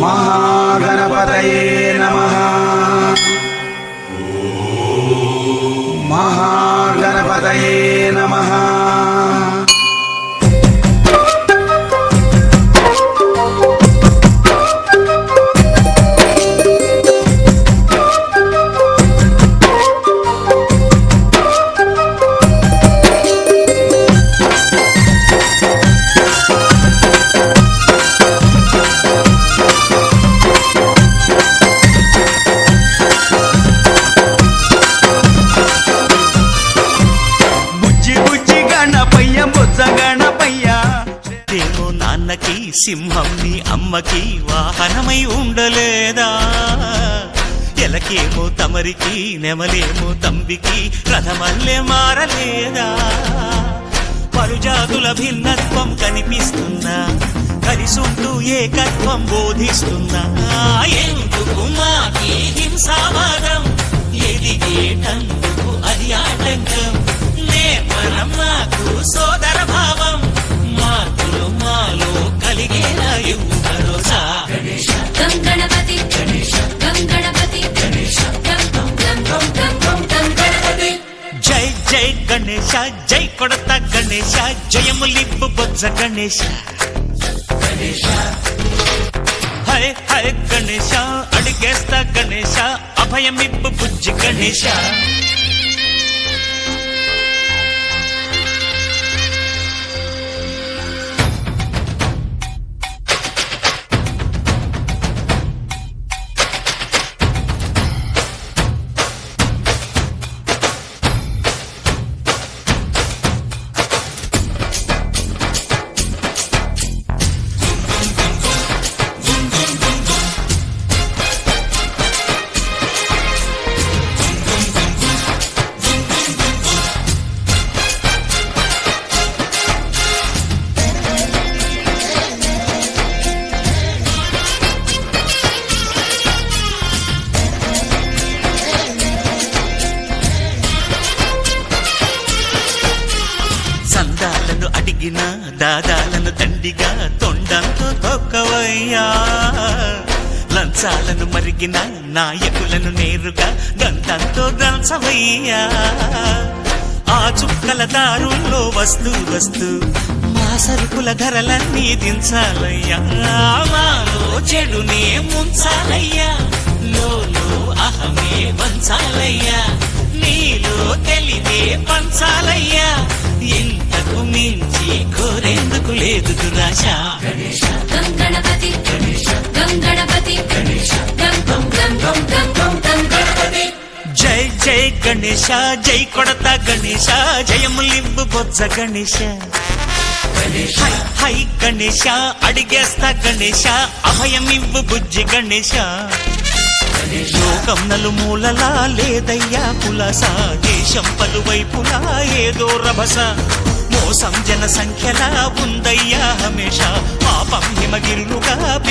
महागणपतये नमः। महागणपतये नमः। నాన్నకి సింహం నీ అమ్మకి వాహనమై ఉండలేదా? ఎలకేమో తమరికి నెమలేమో తంబికి రథమల్లే మారలేదా? పలుజాతుల భిన్నత్వం కనిపిస్తున్నా, కలిసుంటూ ఏకత్వం బోధిస్తున్నా. ఎందుకు మాకి హింసావాదం? ఎదిగేటందుకు అది ఆటంకం. నేర్పరం మాకు సోదర భావం, మార్పులు మాలో కలిగేలా ఇవ్వు భరోసా. గం గణపతి గణేశ, గం గణపతి గణేశ, గం గం గం గం గం గం గణపతి. జై జై గణేశ, జై కొడత గణేశ, జయములిబ్బు బొజ్జ గణేశ. హై హై గణేశ, అడిగేస్తా గణేశ, అభయమిబ్బు బుజ్జి గణేశ. సందాలను అడిగిన దాదాలను దండిగా తొండంతో తొక్కవయ్యా. లంచాలను మరిగిన నాయకులను నేరుగా దంతంతో దంచవయ్యా. ఆ చుక్కల దారుల్లో వస్తూ వస్తూ మా సరుకుల ధరలన్నీ దించాలయ్యా. మాలో చెడునే ముంచాలయ్యా, లోలో అహమే వంచాలయ్యా, నీలో తెలివే పంచాలయ్యా. ఇంతకు మించి కోరేందుకు లేదు దురాశ. గం గణపతి గణేశ, గం గణపతి గణేశ, గం గం గం గం గం గం గం గణపతి. జై జై గణేశ, జై కొడత గణేశ, జయములిబ్బు బొజ్జ గణేశ. హై హై గణేశ, అడిగేస్తా గణేశ, అభయమివ్వు బుజ్జి గణేశ. లోకం నలుమూలలా లేదయ్యా కులాస, దేశం పలువైపులా ఏదో రభస. మోసం జన సంఖ్యలా ఉందయ్యా హమేష, పాపం హిమగిరులుగా